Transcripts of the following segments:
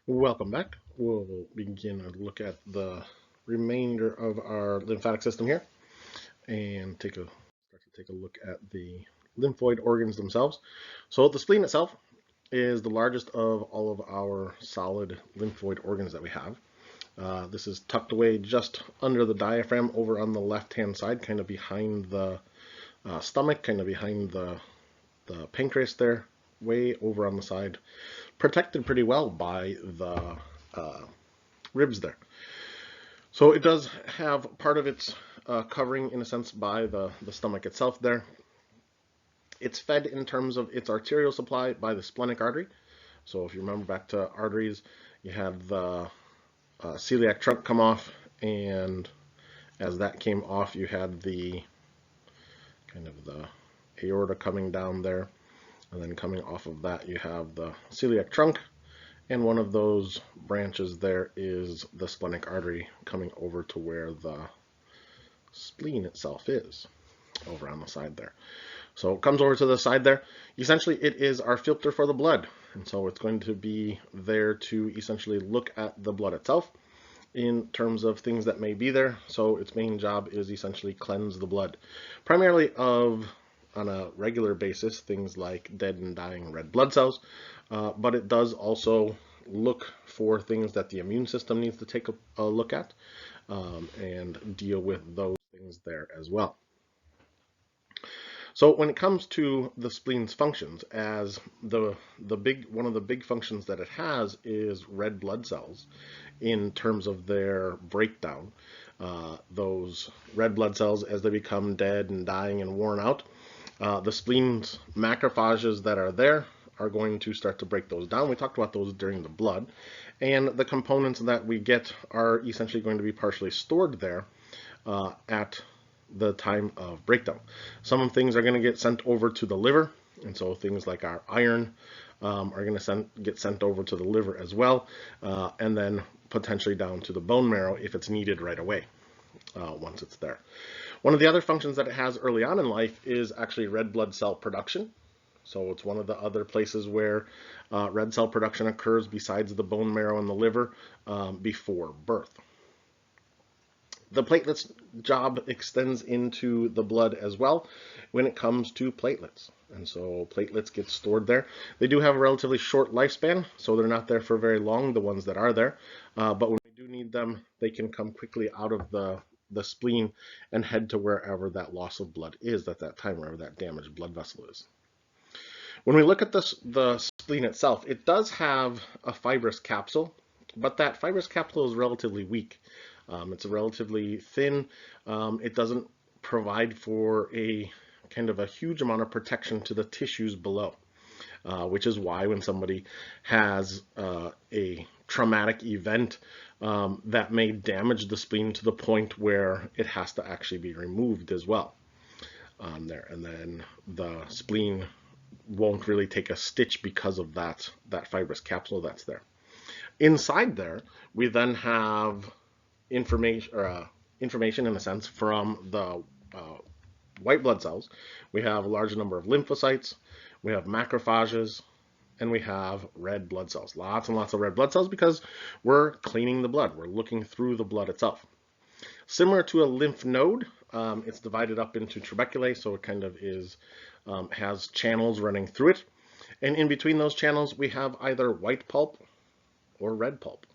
Welcome back. We'll begin a look at the remainder of our lymphatic system here and start to take a look at the lymphoid organs themselves. So the spleen itself is the largest of all of our solid lymphoid organs that we have. This is tucked away just under the diaphragm over on the left-hand side, kind of behind the stomach, kind of behind the pancreas there, way over on the side, protected pretty well by the ribs there. So it does have part of its covering, in a sense, by the stomach itself there. It's fed in terms of its arterial supply by the splenic artery. So if you remember back to arteries, you had the celiac trunk come off, and as that came off, you had the kind of the aorta coming down there, and then coming off of that, you have the celiac trunk, and one of those branches there is the splenic artery coming over to where the spleen itself is, over on the side there. So it comes over to the side there. Essentially, it is our filter for the blood. And so it's going to be there to essentially look at the blood itself in terms of things that may be there. So its main job is essentially cleanse the blood, primarily of, on a regular basis, things like dead and dying red blood cells, but it does also look for things that the immune system needs to take a look at and deal with those things there as well. So when it comes to the spleen's functions, as one of the big functions that it has is red blood cells in terms of their breakdown. Those red blood cells, as they become dead and dying and worn out, the spleen's macrophages that are there are going to start to break those down. We talked about those during the blood. And the components that we get are essentially going to be partially stored there at the time of breakdown. Some things are going to get sent over to the liver, and so things like our iron are going to get sent over to the liver as well, and then potentially down to the bone marrow if it's needed right away once it's there. One of the other functions that it has early on in life is actually red blood cell production. So it's one of the other places where red cell production occurs besides the bone marrow and the liver before birth. The platelets job extends into the blood as well when it comes to platelets. And so platelets get stored there. They do have a relatively short lifespan, so they're not there for very long, the ones that are there. But when we do need them, they can come quickly out of the spleen and head to wherever that loss of blood is at that time, wherever that damaged blood vessel is. When we look at the spleen itself, it does have a fibrous capsule, but that fibrous capsule is relatively weak. It's relatively thin. It doesn't provide for a kind of a huge amount of protection to the tissues below, which is why when somebody has a traumatic event that may damage the spleen to the point where it has to actually be removed as well there. And then the spleen won't really take a stitch because of that fibrous capsule that's there. Inside there, we then have information in a sense from the white blood cells. We have a large number of lymphocytes, we have macrophages, and we have red blood cells. Lots and lots of red blood cells because we're cleaning the blood. We're looking through the blood itself. Similar to a lymph node, it's divided up into trabeculae, so it kind of has channels running through it. And in between those channels, we have either white pulp or red pulp.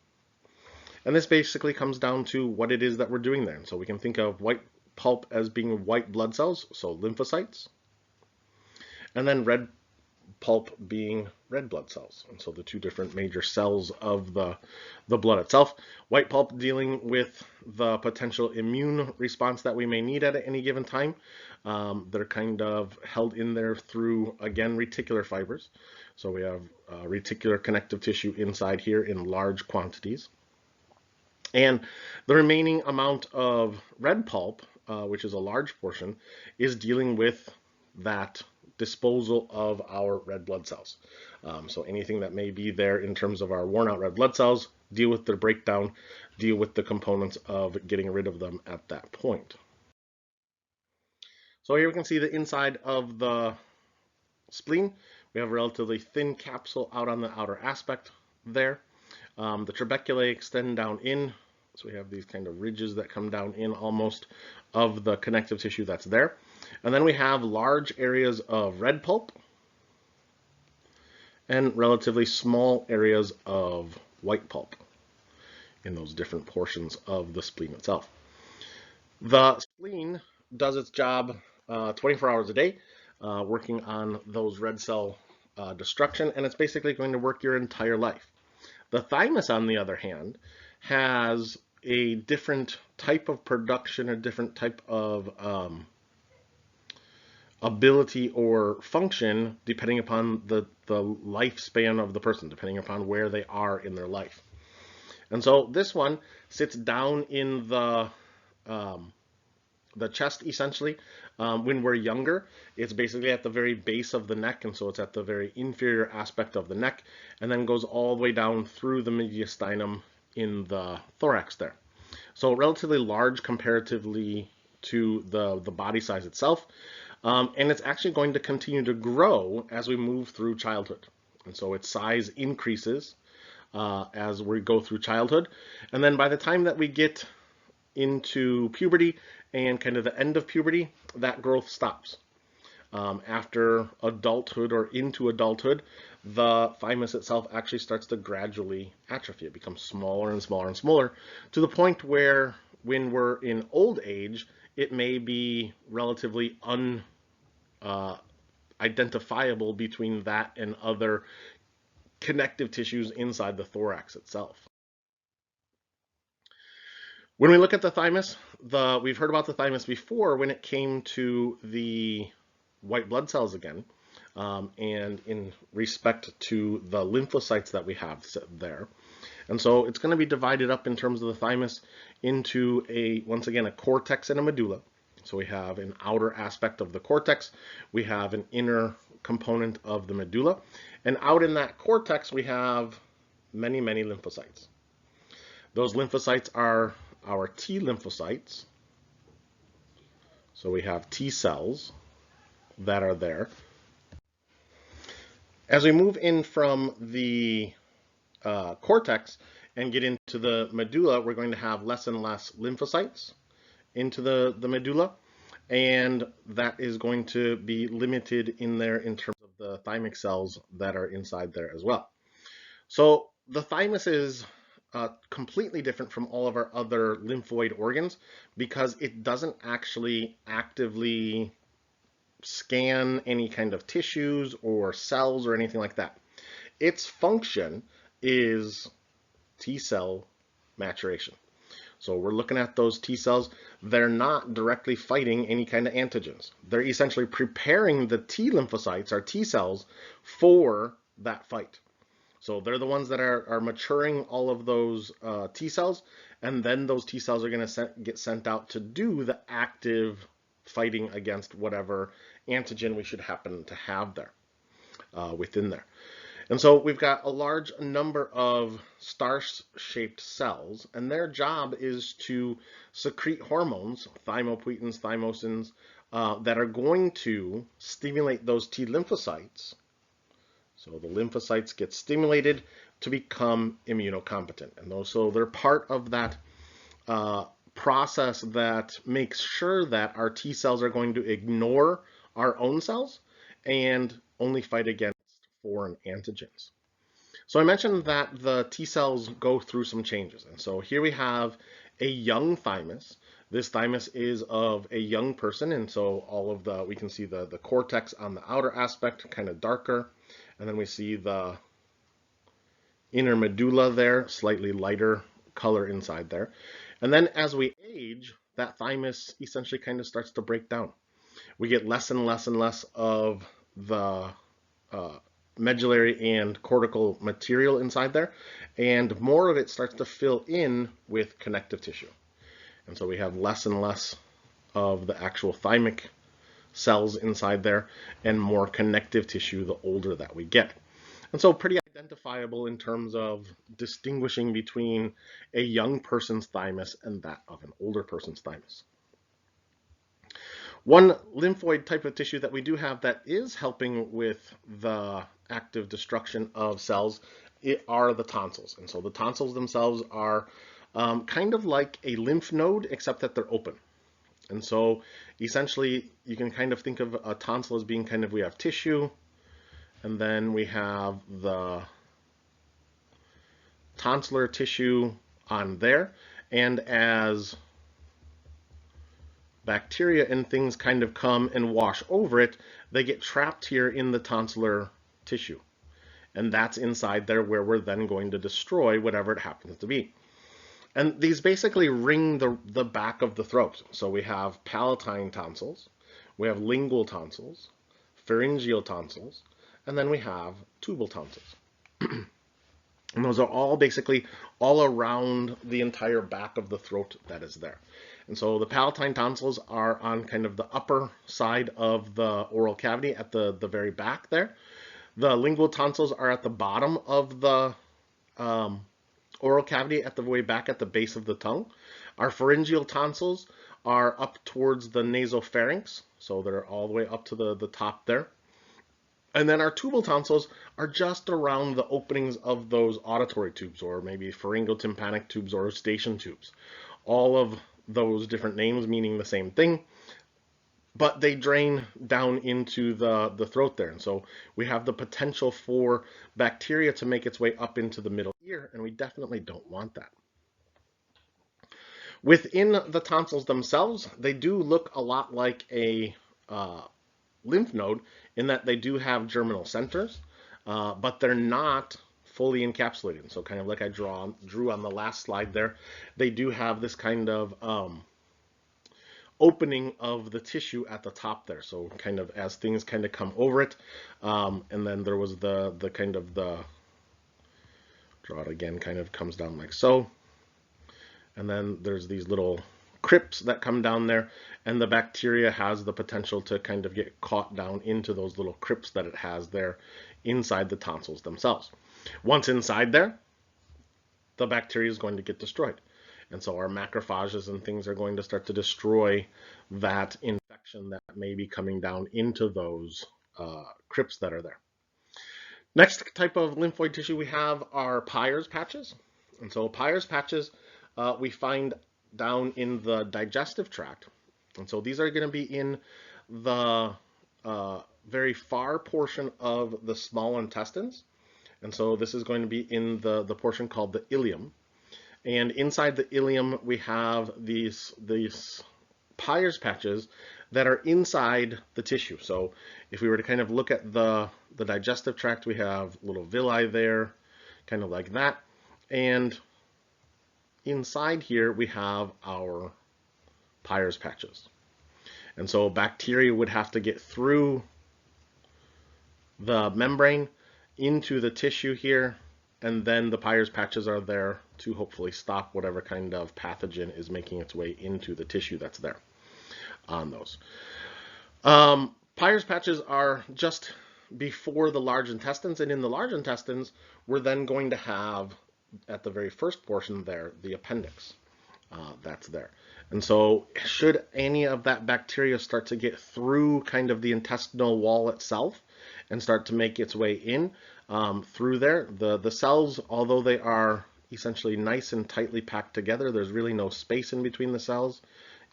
And this basically comes down to what it is that we're doing there. So we can think of white pulp as being white blood cells, so lymphocytes, and then red pulp being red blood cells. And so the two different major cells of the blood itself. White pulp dealing with the potential immune response that we may need at any given time. They're kind of held in there through, again, reticular fibers. So we have reticular connective tissue inside here in large quantities. And the remaining amount of red pulp, which is a large portion, is dealing with that disposal of our red blood cells. So anything that may be there in terms of our worn out red blood cells, deal with their breakdown, deal with the components of getting rid of them at that point. So here we can see the inside of the spleen. We have a relatively thin capsule out on the outer aspect there. The trabeculae extend down in, so we have these kind of ridges that come down in almost of the connective tissue that's there. And then we have large areas of red pulp and relatively small areas of white pulp in those different portions of the spleen itself. The spleen does its job 24 hours a day, working on those red cell destruction, and it's basically going to work your entire life. The thymus, on the other hand, has a different type of production, a different type of ability or function depending upon the lifespan of the person, depending upon where they are in their life. And so this one sits down in the chest, essentially. When we're younger, it's basically at the very base of the neck, and so it's at the very inferior aspect of the neck, and then goes all the way down through the mediastinum in the thorax there. So relatively large comparatively to the body size itself, and it's actually going to continue to grow as we move through childhood. And so its size increases as we go through childhood, and then by the time that we get into puberty and kind of the end of puberty, that growth stops. After adulthood or into adulthood, the thymus itself actually starts to gradually atrophy. It becomes smaller and smaller and smaller to the point where when we're in old age, it may be relatively unidentifiable between that and other connective tissues inside the thorax itself. When we look at the thymus, we've heard about the thymus before when it came to the white blood cells again, and in respect to the lymphocytes that we have there. And so it's going to be divided up in terms of the thymus into once again, a cortex and a medulla. So we have an outer aspect of the cortex, we have an inner component of the medulla, and out in that cortex we have many, many lymphocytes. Those lymphocytes are our T lymphocytes. So we have T cells that are there. As we move in from the cortex and get into the medulla, we're going to have less and less lymphocytes into the medulla, and that is going to be limited in there in terms of the thymic cells that are inside there as well. So the thymus is completely different from all of our other lymphoid organs because it doesn't actually actively scan any kind of tissues or cells or anything like that. Its function is T cell maturation. So we're looking at those T cells. They're not directly fighting any kind of antigens. They're essentially preparing the T lymphocytes, our T cells, for that fight. So they're the ones that are maturing all of those T cells, and then those T cells are going to get sent out to do the active fighting against whatever antigen we should happen to have there within there. And so we've got a large number of star-shaped cells, and their job is to secrete hormones, thymopoietins, thymosins, that are going to stimulate those T lymphocytes. So the lymphocytes get stimulated to become immunocompetent. And so they're part of that process that makes sure that our T cells are going to ignore our own cells and only fight against foreign antigens. So I mentioned that the T cells go through some changes. And so here we have a young thymus. This thymus is of a young person, and so we can see the cortex on the outer aspect, kind of darker. And then we see the inner medulla there, slightly lighter color inside there. And then as we age, that thymus essentially kind of starts to break down. We get less and less and less of the medullary and cortical material inside there, and more of it starts to fill in with connective tissue. And so we have less and less of the actual thymic cells inside there and more connective tissue the older that we get. And so pretty identifiable in terms of distinguishing between a young person's thymus and that of an older person's thymus. One lymphoid type of tissue that we do have that is helping with the active destruction of cells are the tonsils. And so the tonsils themselves are kind of like a lymph node, except that they're open. And so essentially you can kind of think of a tonsil as being kind of, we have tissue, and then we have the tonsillar tissue on there. And as bacteria and things kind of come and wash over it, they get trapped here in the tonsillar tissue. And that's inside there where we're then going to destroy whatever it happens to be. And these basically ring the back of the throat. So we have palatine tonsils, we have lingual tonsils, pharyngeal tonsils, and then we have tubal tonsils. And those are all basically all around the entire back of the throat that is there. And so the palatine tonsils are on kind of the upper side of the oral cavity at the very back there. The lingual tonsils are at the bottom of the oral cavity at the way back at the base of the tongue. Our pharyngeal tonsils are up towards the nasopharynx, so they're all the way up to the top there. And then our tubal tonsils are just around the openings of those auditory tubes, or maybe pharyngotympanic tubes or eustachian tubes. All of those different names meaning the same thing, but they drain down into the throat there. And so we have the potential for bacteria to make its way up into the middle ear, and we definitely don't want that. Within the tonsils themselves, they do look a lot like a lymph node in that they do have germinal centers, but they're not fully encapsulated. So kind of like I drew on the last slide there, they do have this kind of opening of the tissue at the top there. So kind of as things kind of come over it, and then there was the kind of the, draw it again, kind of comes down like so. And then there's these little crypts that come down there, and the bacteria has the potential to kind of get caught down into those little crypts that it has there inside the tonsils themselves. Once inside there, the bacteria is going to get destroyed. And so our macrophages and things are going to start to destroy that infection that may be coming down into those crypts that are there. Next type of lymphoid tissue we have are Pyres patches. And so Pyres patches we find down in the digestive tract. And so these are going to be in the very far portion of the small intestines. And so this is going to be in the portion called the ileum. And inside the ileum, we have these Pyres patches that are inside the tissue. So if we were to kind of look at the digestive tract, we have little villi there, kind of like that. And inside here, we have our Pyres patches. And so bacteria would have to get through the membrane into the tissue here, and then the Pyres patches are there to hopefully stop whatever kind of pathogen is making its way into the tissue that's there on those. Pyres patches are just before the large intestines, and in the large intestines, we're then going to have, at the very first portion there, the appendix that's there. And so should any of that bacteria start to get through kind of the intestinal wall itself and start to make its way in through there, the cells, although they are essentially nice and tightly packed together, there's really no space in between the cells,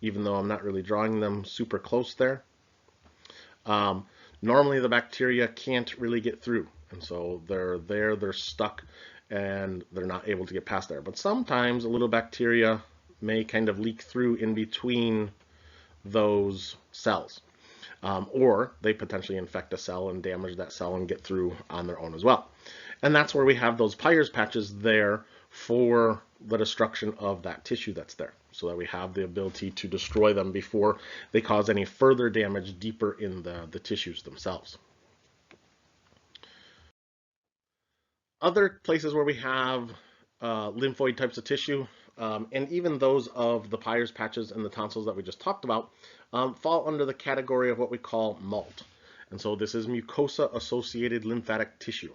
even though I'm not really drawing them super close there. Normally the bacteria can't really get through, and so they're there, they're stuck, and they're not able to get past there. But sometimes a little bacteria may kind of leak through in between those cells, or they potentially infect a cell and damage that cell and get through on their own as well. And that's where we have those Pyres patches there for the destruction of that tissue that's there, so that we have the ability to destroy them before they cause any further damage deeper in the tissues themselves. Other places where we have lymphoid types of tissue, and even those of the Pyres patches and the tonsils that we just talked about, fall under the category of what we call MALT. And so this is Mucosa-Associated lymphatic tissue.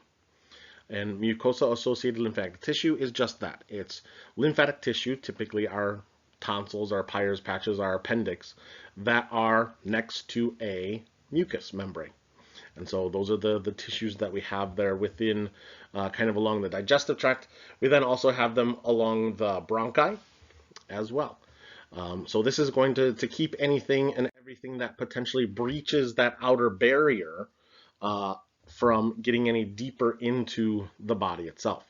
And Mucosa-Associated lymphatic tissue is just that. It's lymphatic tissue, typically our tonsils, our Pyres patches, our appendix, that are next to a mucous membrane. And so those are the tissues that we have there within, kind of along the digestive tract. We then also have them along the bronchi as well. So this is going to keep anything and everything that potentially breaches that outer barrier from getting any deeper into the body itself.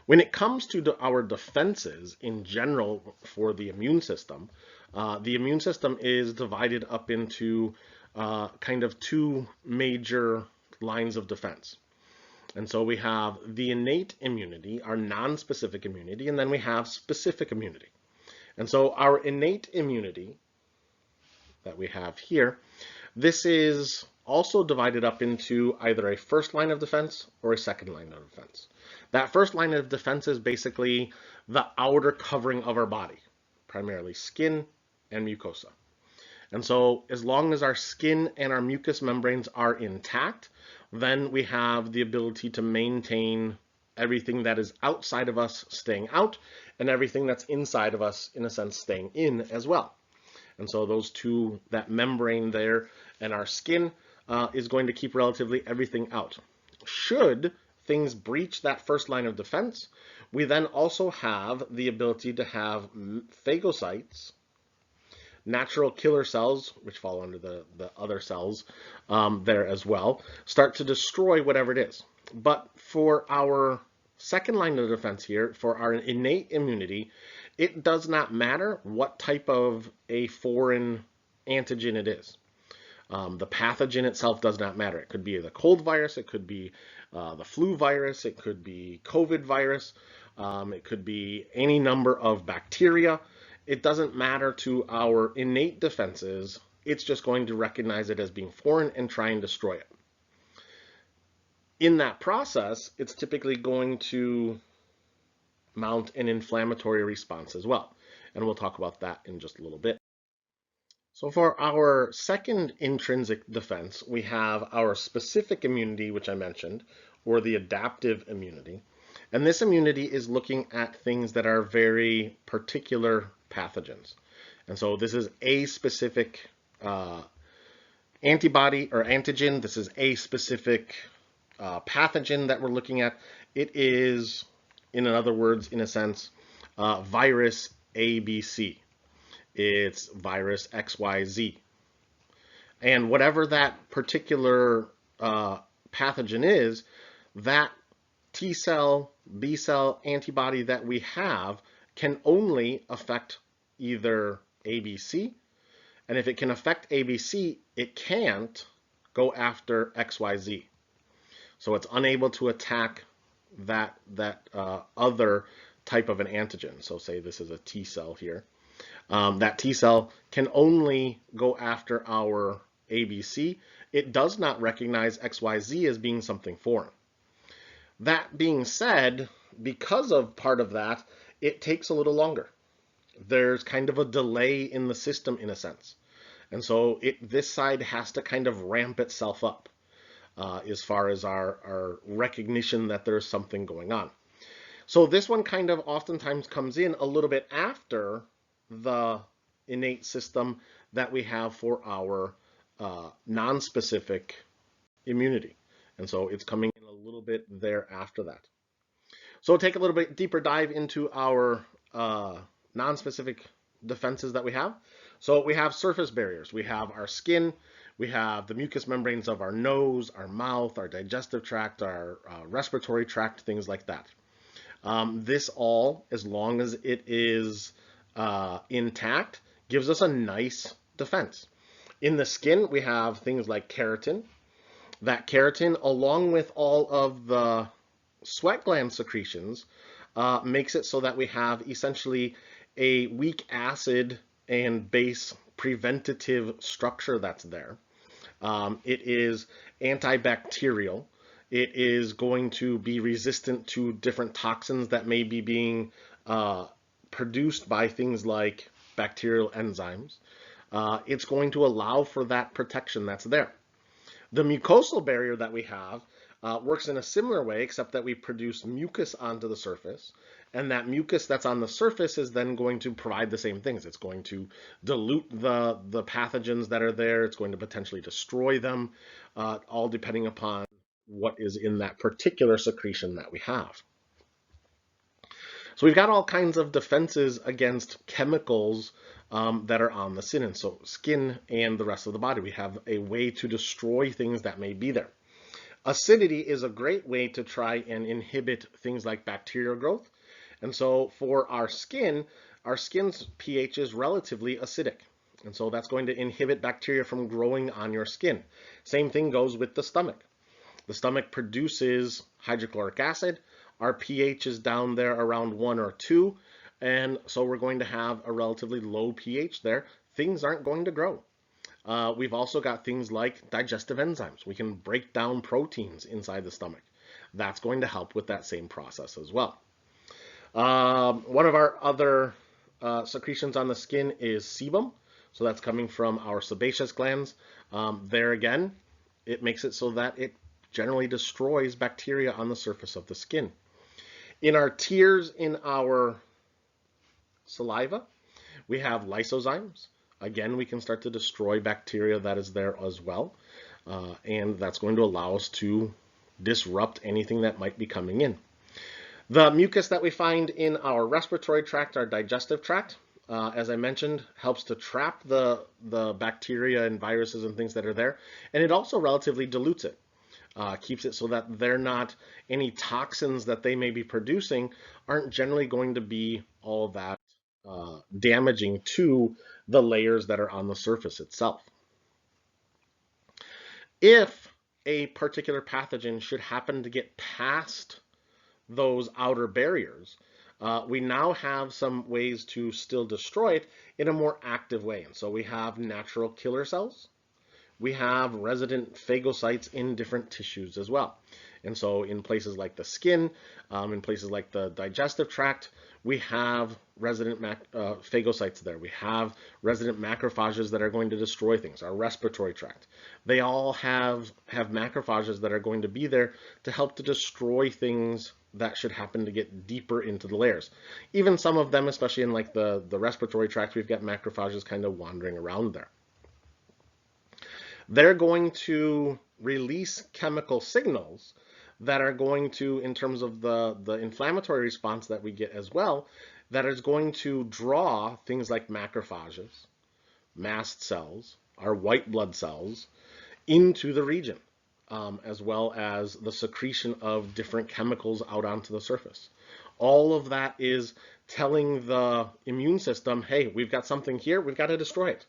When it comes to our defenses in general for the immune system is divided up into kind of two major lines of defense. And so we have the innate immunity, our non-specific immunity, and then we have specific immunity. And so our innate immunity that we have here, this is also divided up into either a first line of defense or a second line of defense. That first line of defense is basically the outer covering of our body, primarily skin and mucosa. And so as long as our skin and our mucous membranes are intact, then we have the ability to maintain everything that is outside of us staying out and everything that's inside of us, in a sense, staying in as well. And so those two, that membrane there and our skin is going to keep relatively everything out. Should things breach that first line of defense, we then also have the ability to have phagocytes, natural killer cells, which fall under the other cells there as well, start to destroy whatever it is. But for our second line of defense here, for our innate immunity, it does not matter what type of a foreign antigen it is. The pathogen itself does not matter. It could be the cold virus, it could be the flu virus, it could be COVID virus, it could be any number of bacteria. It doesn't matter to our innate defenses. It's just going to recognize it as being foreign and try and destroy it. In that process, it's typically going to mount an inflammatory response as well. And we'll talk about that in just a little bit. So for our second intrinsic defense, we have our specific immunity, which I mentioned, or the adaptive immunity. And this immunity is looking at things that are very particular pathogens. And so this is a specific antibody or antigen. This is a specific pathogen that we're looking at. It is, in other words, in a sense, virus ABC. It's virus XYZ. And whatever that particular pathogen is, that T cell, B cell antibody that we have can only affect either ABC. And if it can affect ABC, it can't go after XYZ. So it's unable to attack that other type of an antigen. So say this is a T cell here. That T cell can only go after our ABC. It does not recognize XYZ as being something foreign. That being said, because of part of that, it takes a little longer. There's kind of a delay in the system in a sense. And so this side has to kind of ramp itself up as far as our recognition that there's something going on. So this one kind of oftentimes comes in a little bit after the innate system that we have for our non-specific immunity. And so it's coming in a little bit there after that. So we'll take a little bit deeper dive into our non-specific defenses that we have. So we have surface barriers. We have our skin, we have the mucous membranes of our nose, our mouth, our digestive tract, our respiratory tract, things like that. This all, as long as it is intact, gives us a nice defense. In the skin, we have things like keratin. That keratin, along with all of the sweat gland secretions, makes it so that we have essentially a weak acid and base preventative structure that's there. It is antibacterial. It is going to be resistant to different toxins that may be being produced by things like bacterial enzymes. It's going to allow for that protection that's there. The mucosal barrier that we have works in a similar way, except that we produce mucus onto the surface. And that mucus that's on the surface is then going to provide the same things. It's going to dilute the pathogens that are there. It's going to potentially destroy them, all depending upon what is in that particular secretion that we have. So we've got all kinds of defenses against chemicals that are on the skin and the rest of the body. We have a way to destroy things that may be there. Acidity is a great way to try and inhibit things like bacterial growth. And so for our skin's pH is relatively acidic. And so that's going to inhibit bacteria from growing on your skin. Same thing goes with the stomach. The stomach produces hydrochloric acid. Our pH is down there around 1 or 2. And so we're going to have a relatively low pH there. Things aren't going to grow. We've also got things like digestive enzymes. We can break down proteins inside the stomach. That's going to help with that same process as well. One of our other secretions on the skin is sebum. So that's coming from our sebaceous glands. There again, it makes it so that it generally destroys bacteria on the surface of the skin. In our tears, in our saliva, we have lysozymes. Again, we can start to destroy bacteria that is there as well. And that's going to allow us to disrupt anything that might be coming in. The mucus that we find in our respiratory tract, our digestive tract, as I mentioned, helps to trap the bacteria and viruses and things that are there. And it also relatively dilutes it. Keeps it so that any toxins that they may be producing aren't generally going to be all that damaging to the layers that are on the surface itself. If a particular pathogen should happen to get past those outer barriers, we now have some ways to still destroy it in a more active way. And so we have natural killer cells. We have resident phagocytes in different tissues as well. And so in places like the skin, in places like the digestive tract, we have resident phagocytes there. We have resident macrophages that are going to destroy things. Our respiratory tract, they all have macrophages that are going to be there to help to destroy things that should happen to get deeper into the layers. Even some of them, especially in like the respiratory tract, we've got macrophages kind of wandering around there. They're going to release chemical signals that are going to, in terms of the inflammatory response that we get as well, that is going to draw things like macrophages, mast cells, our white blood cells into the region, as well as the secretion of different chemicals out onto the surface. All of that is telling the immune system, hey, we've got something here, we've got to destroy it.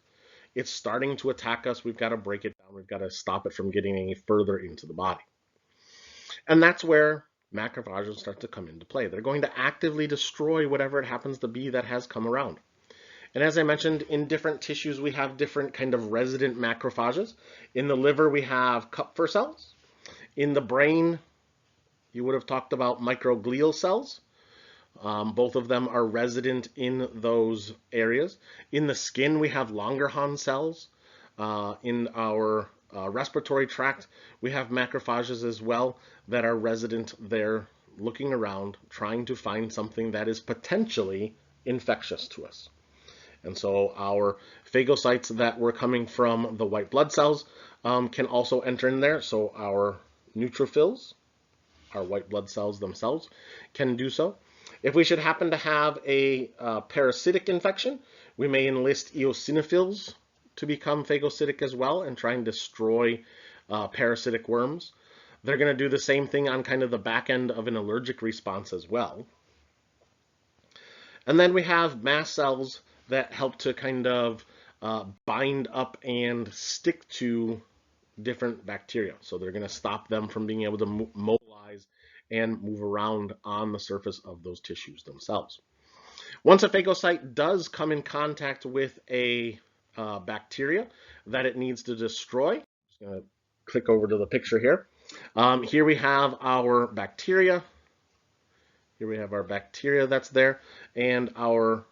It's starting to attack us, we've got to break it down, we've got to stop it from getting any further into the body. And that's where macrophages start to come into play. They're going to actively destroy whatever it happens to be that has come around. And as I mentioned, in different tissues, we have different kind of resident macrophages. In the liver, we have Kupffer cells. In the brain, you would have talked about microglial cells. Both of them are resident in those areas. In the skin, we have Langerhans cells. In our respiratory tract, we have macrophages as well that are resident there, looking around, trying to find something that is potentially infectious to us. And so our phagocytes that were coming from the white blood cells can also enter in there. So our neutrophils, our white blood cells themselves, can do so. If we should happen to have a parasitic infection, we may enlist eosinophils to become phagocytic as well and try and destroy parasitic worms. They're going to do the same thing on kind of the back end of an allergic response as well. And then we have mast cells that help to kind of bind up and stick to different bacteria. So they're going to stop them from being able to mobilize and move around on the surface of those tissues themselves. Once a phagocyte does come in contact with a bacteria that it needs to destroy, I'm just going to click over to the picture here. Here we have our bacteria. Here we have our bacteria that's there, and our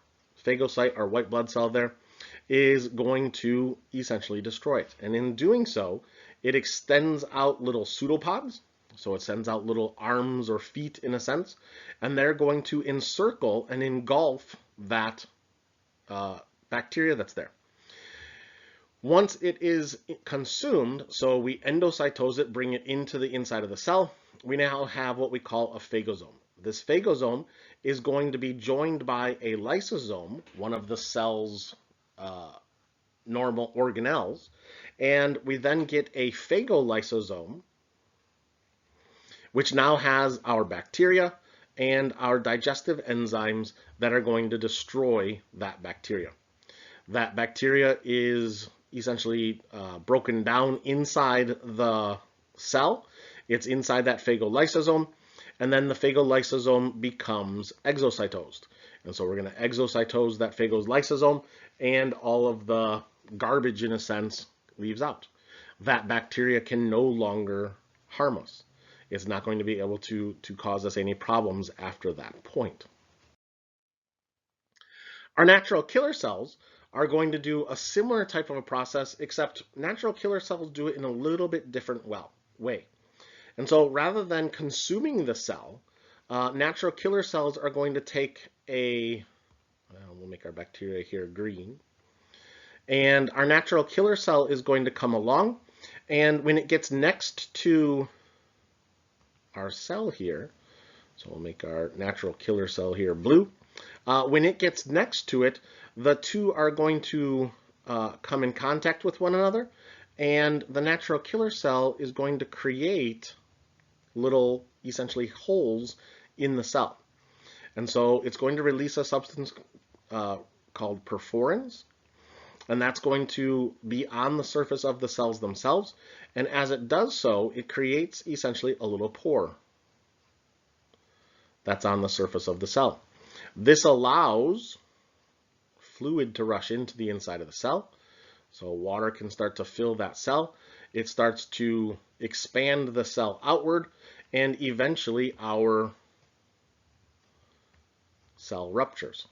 phagocyte, our white blood cell there, is going to essentially destroy it. And in doing so, it extends out little pseudopods. So it sends out little arms or feet in a sense, and they're going to encircle and engulf that bacteria that's there. Once it is consumed, so we endocytose it, bring it into the inside of the cell, we now have what we call a phagosome. This phagosome is going to be joined by a lysosome, one of the cell's normal organelles, and we then get a phagolysosome, which now has our bacteria and our digestive enzymes that are going to destroy that bacteria. That bacteria is essentially broken down inside the cell. It's inside that phagolysosome, and then the phagolysosome becomes exocytosed. And so we're going to exocytose that phagolysosome, and all of the garbage, in a sense, leaves out. That bacteria can no longer harm us. It's not going to be able to cause us any problems after that point. Our natural killer cells are going to do a similar type of a process, except natural killer cells do it in a little bit different way. And so rather than consuming the cell, natural killer cells are going to take we'll make our bacteria here green, and our natural killer cell is going to come along, and when it gets next to our cell here, so we'll make our natural killer cell here blue, when it gets next to it, the two are going to come in contact with one another, and the natural killer cell is going to create little, essentially, holes in the cell. And so it's going to release a substance called perforins, and that's going to be on the surface of the cells themselves. And as it does so, it creates essentially a little pore that's on the surface of the cell. This allows fluid to rush into the inside of the cell. So water can start to fill that cell. It starts to expand the cell outward, and eventually our cell ruptures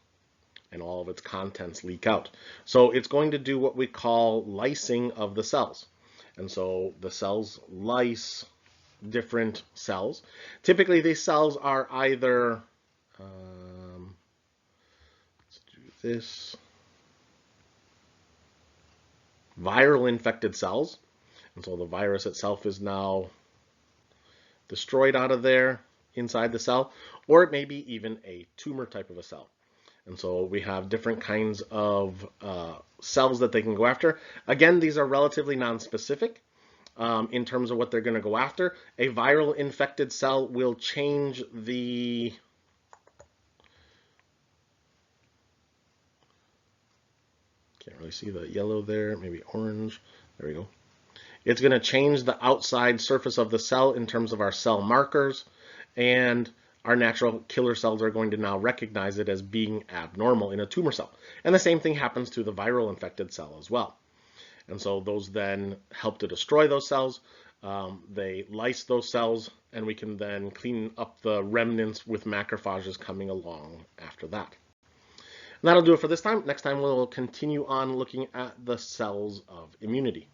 and all of its contents leak out. So it's going to do what we call lysing of the cells. And so the cells lyse different cells. Typically these cells are either, let's do this, viral infected cells. And so the virus itself is now destroyed out of there inside the cell, or it may be even a tumor type of a cell. And so we have different kinds of cells that they can go after. Again, these are relatively non-specific in terms of what they're going to go after. A viral infected cell will change the can't really see the yellow there, maybe orange. There we go. It's going to change the outside surface of the cell in terms of our cell markers, and our natural killer cells are going to now recognize it as being abnormal in a tumor cell. And the same thing happens to the viral infected cell as well. And so those then help to destroy those cells. They lyse those cells, and we can then clean up the remnants with macrophages coming along after that. And that'll do it for this time. Next time we'll continue on looking at the cells of immunity.